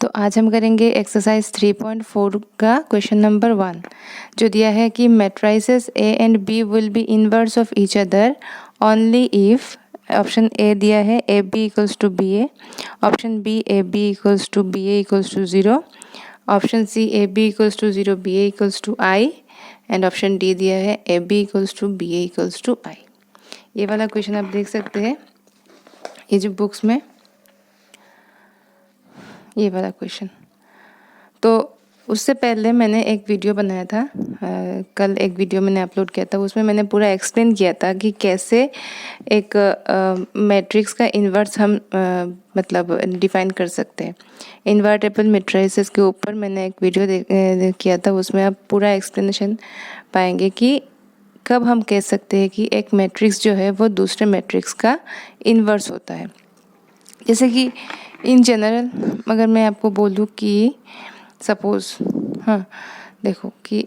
तो आज हम करेंगे एक्सरसाइज 3.4 का क्वेश्चन नंबर 1 जो दिया है कि matrices A and B will be inverse of each other only if option A दिया है A B equals to B A, option B A B equals to B A equals to 0, option C A B equals to 0 B A equals to I and option D दिया है A B equals to B A equals to I. ये वाला question आप देख सकते हैं ये जो बुक्स में, ये वाला क्वेश्चन। तो उससे पहले मैंने एक वीडियो बनाया था, कल एक वीडियो मैंने अपलोड किया था, उसमें मैंने पूरा एक्सप्लेन किया था कि कैसे एक मैट्रिक्स का इन्वर्स हम मतलब डिफाइन कर सकते हैं। इन्वर्टेबल मैट्रिसेस के ऊपर मैंने एक वीडियो किया था, उसमें आप पूरा एक्सप्लेनेशन पाएंगे कि कब हम कह सकते हैं कि एक मैट्रिक्स जो है वो दूसरे मैट्रिक्स का इन्वर्स होता है। जैसे कि इन जनरल अगर मैं आपको बोलूँ कि सपोज़, हाँ देखो कि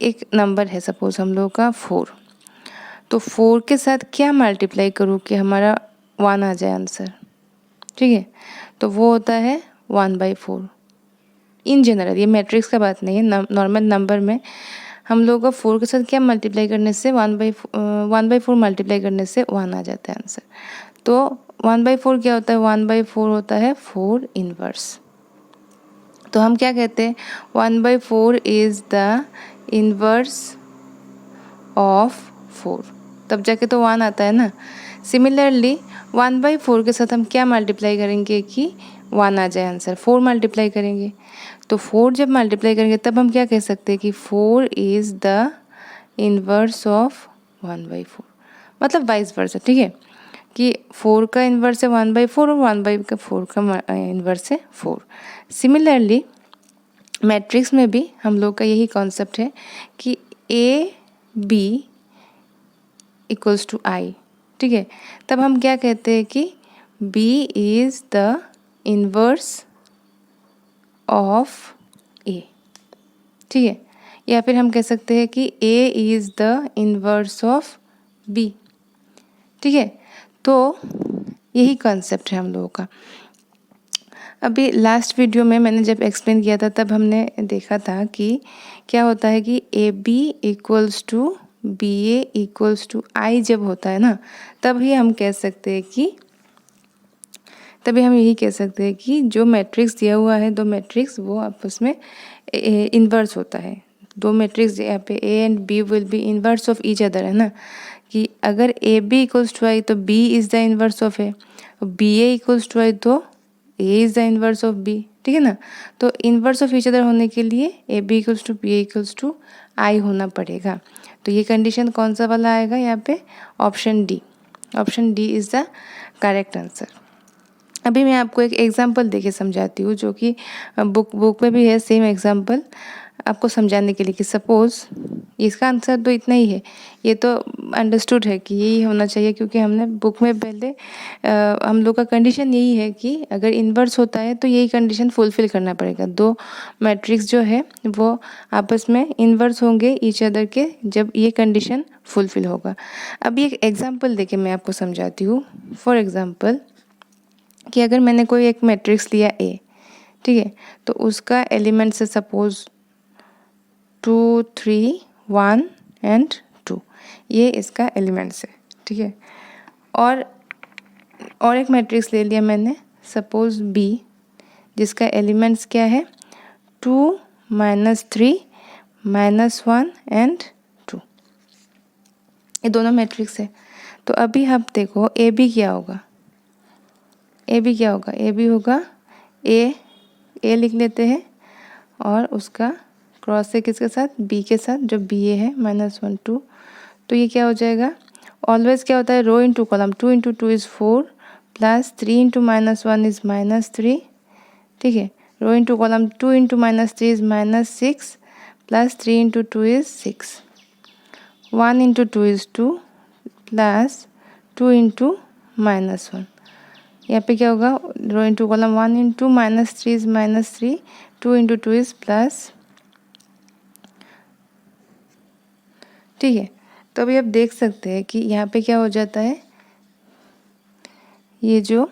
एक नंबर है सपोज़ हम लोगों का 4, तो 4 के साथ क्या मल्टीप्लाई करूँ कि हमारा 1 आ जाए आंसर, ठीक है। तो वो होता है 1/4। इन जनरल, ये मैट्रिक्स का बात नहीं है, नॉर्मल नंबर में हम लोगों का 4 के साथ क्या मल्टीप्लाई करने से 1/4 मल्टीप्लाई करने से 1 आ जाता है आंसर। तो 1/4 क्या होता है? 1/4 होता है 4 इनवर्स। तो हम क्या कहते हैं? 1/4 इज़ द इनवर्स ऑफ 4, तब जाके तो 1 आता है ना। सिमिलरली 1/4 के साथ हम क्या मल्टीप्लाई करेंगे कि 1 आ जाए आंसर? 4 मल्टीप्लाई करेंगे। तो 4 जब मल्टीप्लाई करेंगे तब हम क्या कह सकते हैं कि 4 इज़ द इनवर्स ऑफ 1/4, मतलब वाइस वर्सा, ठीक है, कि 4 का इन्वर्स है 1/4 और 1/4 का इन्वर्स है 4। सिमिलरली मैट्रिक्स में भी हम लोग का यही कॉन्सेप्ट है कि A B equals to I, ठीक है। तब हम क्या कहते हैं कि B is the inverse of A, ठीक है। या फिर हम कह सकते हैं कि A is the inverse of B, ठीक है। तो यही कॉन्सेप्ट है हम लोगों का। अभी लास्ट वीडियो में मैंने जब एक्सप्लेन किया था तब हमने देखा था कि क्या होता है कि A B equals to B A equals to I जब होता है ना, तभी हम कह सकते हैं कि तभी हम यही कह सकते हैं कि जो मैट्रिक्स दिया हुआ है, दो मैट्रिक्स, वो आपस में इन्वर्स होता है। दो मैट्रिक्स यहाँ पे A and B will be inverse of each other, है ना, कि अगर A B equals to I तो B is the inverse of A, B A equals to I तो A is the inverse of B, ठीक है ना। तो इन्वर्स ऑफ ईच अदर होने के लिए A B equals to B A equals to I होना पड़ेगा। तो ये कंडीशन कौन सा वाला आएगा यहाँ पे? Option D. Option D is the correct answer. अभी मैं आपको एक एग्जांपल देके समझाती हूँ, जो कि बुक में भी है सेम एग्जांपल, आपको समझाने के लिए कि सपोज़ इसका आंसर तो इतना ही है, ये तो अंडरस्टूड है कि यही होना चाहिए, क्योंकि हमने बुक में पहले हम लोग का कंडीशन यही है कि अगर इन्वर्स होता है तो यही कंडीशन फुलफ़िल करना पड़ेगा। दो मैट्रिक्स जो है वो आपस में इन्वर्स होंगे ईच अदर के जब ये कंडीशन फुलफ़िल होगा। अभी एक एग्जाम्पल देके मैं आपको समझाती हूँ। फॉर एग्ज़ाम्पल कि अगर मैंने कोई एक मैट्रिक्स लिया ए, ठीक है, तो उसका एलिमेंट से सपोज़ 2 3 1 एंड 2, ये इसका एलिमेंट्स है, ठीक है। और एक मैट्रिक्स ले लिया मैंने सपोज़ बी, जिसका एलिमेंट्स क्या है? 2 -3 -1 एंड 2, ये दोनों मैट्रिक्स है। तो अभी आप देखो ए बी क्या होगा? ए बी क्या होगा? ए बी होगा ए लिख लेते हैं और उसका क्रॉस है किसके साथ? बी के साथ, जो बी ए है, -1 2। तो ये क्या हो जाएगा? ऑलवेज क्या होता है? Row into column, 2 × 2 is 4 plus 3 × -1 is -3, ठीक है। Row into column 2 × -3 is -6 plus 3 × 2 is 6, 1 × 2 is 2 plus 2 × -1। यहाँ पे क्या होगा? Row into column 1 × -3 is -3, 2 × 2 is plus, ठीक है। तो अभी आप देख सकते हैं कि यहाँ पे क्या हो जाता है, ये जो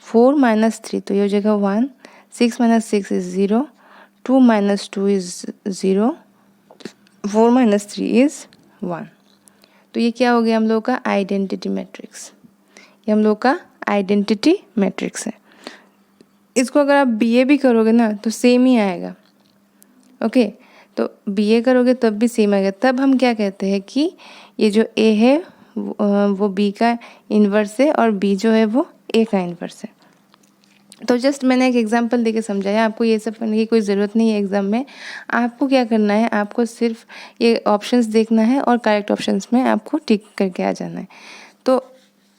4 - 3, तो ये हो जाएगा 1, 6 minus 6 is 0, 2 minus 2 is 0, 4 minus 3 is 1। तो ये क्या हो गया हम लोग का आइडेंटिटी मैट्रिक्स, ये हम लोग का आइडेंटिटी मैट्रिक्स है। इसको अगर आप बीए भी करोगे ना तो सेम ही आएगा। ओके, तो बीए करोगे तब भी सेम आएगा। तब हम क्या कहते हैं कि ये जो ए है वो बी का इन्वर्स है और बी जो है वो ए का इन्वर्स है। तो जस्ट मैंने एक एग्जांपल देके समझाया, आपको ये सब करने की कोई ज़रूरत नहीं है एग्ज़ाम में। आपको क्या करना है, आपको सिर्फ ये ऑप्शंस देखना है और करेक्ट ऑप्शंस में आपको टिक करके आ जाना है। तो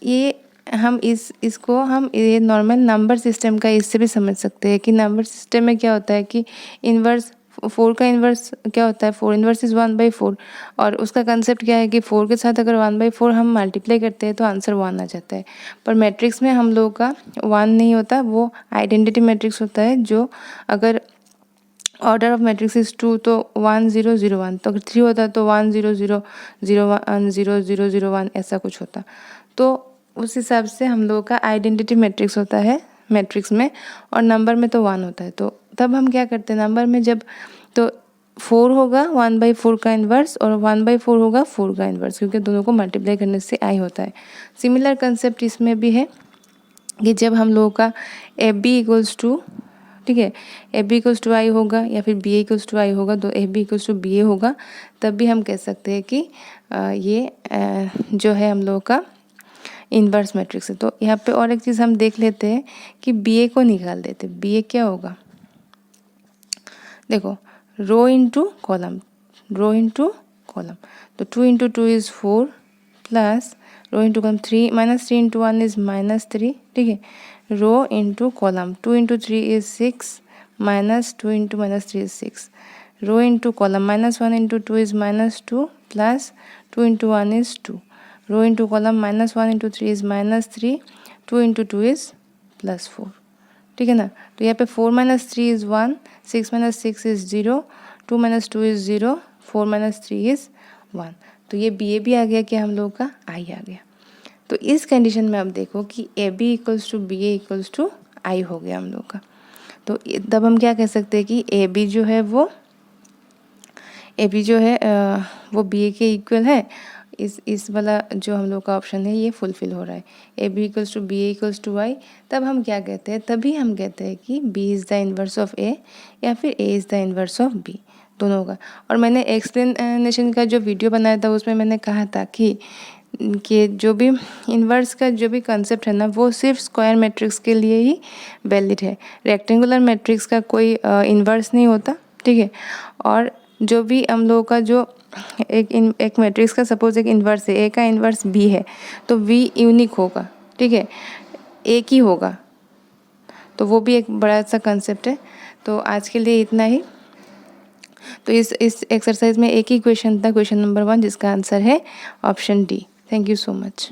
ये हम इसको हम ये नॉर्मल नंबर सिस्टम का इससे भी समझ सकते हैं कि नंबर सिस्टम में क्या होता है कि इन्वर्स 4 का इन्वर्स क्या होता है, 4 इन्वर्स इज़ 1/4। और उसका कंसेप्ट क्या है कि 4 के साथ अगर 1/4 हम मल्टीप्लाई करते हैं तो आंसर 1 आ जाता है। पर मैट्रिक्स में हम लोगों का 1 नहीं होता, वो आइडेंटिटी मैट्रिक्स होता है। जो अगर ऑर्डर ऑफ मैट्रिक्स इज़ 2 तो 1 0 0 1, तो अगर 3 होता तो 1 0 0 0 1 0 0 0 1 ऐसा कुछ होता। तो उस हिसाब से हम लोगों का आइडेंटिटी मैट्रिक्स होता है मैट्रिक्स में, और नंबर में तो 1 होता है। तो तब हम क्या करते हैं, नंबर में जब तो 4 होगा 1/4 का इन्वर्स और 1/4 होगा 4 का इन्वर्स, क्योंकि दोनों को मल्टीप्लाई करने से आई होता है। सिमिलर कंसेप्ट इसमें भी है कि जब हम लोगों का ए बी इक्वल्स टू, ठीक है, A B equals to I होगा या फिर B A equals to I होगा, तो A B equals to B A होगा, तब भी हम कह सकते हैं कि ये जो है हम लोगों का इन्वर्स मैट्रिक्स है। तो यहाँ पे और एक चीज़ हम देख लेते हैं कि बी ए को निकाल देते। बी ए क्या होगा, देखो, row into column, row into column. तो 2 into 2 is 4 plus row into column 3 minus 3 into 1 is -3, ठीक है। Row into column 2 into 3 is 6 minus 2 into -3 is 6। Row into column -1 into 2 is -2 plus 2 into 1 is 2। Row into column -1 into 3 is -3, 2 into 2 is +4, ठीक है ना। तो यहाँ पे 4 minus 3 is 1, 6 minus 6 is 0, 2 minus 2 is 0, 4 minus 3 is 1। तो ये B ए भी आ गया, क्या हम लोगों का आई आ गया। तो इस कंडीशन में अब देखो कि A B equals to B A equals to I हो गया हम लोग का। तो तब हम क्या कह सकते हैं कि ए बी जो है वो वो बी ए के इक्वल है। इस वाला जो हम लोग का ऑप्शन है ये फुलफिल हो रहा है, A B equals to B A equals to Y. तब हम क्या कहते हैं, तभी हम कहते हैं कि B is the inverse of A या फिर A is the inverse of B, दोनों का। और मैंने एक्सप्लेनेशन का जो वीडियो बनाया था उसमें मैंने कहा था कि जो भी इन्वर्स का जो भी कंसेप्ट है ना, वो सिर्फ स्क्वायर मैट्रिक्स के लिए ही वैलिड है। रेक्टेंगुलर मैट्रिक्स का कोई इन्वर्स नहीं होता, ठीक है। और जो भी हम लोगों का जो एक मैट्रिक्स का सपोज एक इन्वर्स है, ए का इन्वर्स बी है, तो वी यूनिक होगा, ठीक है, एक ही होगा। तो वो भी एक बड़ा सा कंसेप्ट है। तो आज के लिए इतना ही। तो इस एक्सरसाइज में एक ही क्वेश्चन था, क्वेश्चन नंबर 1, जिसका आंसर है option D. Thank you so much.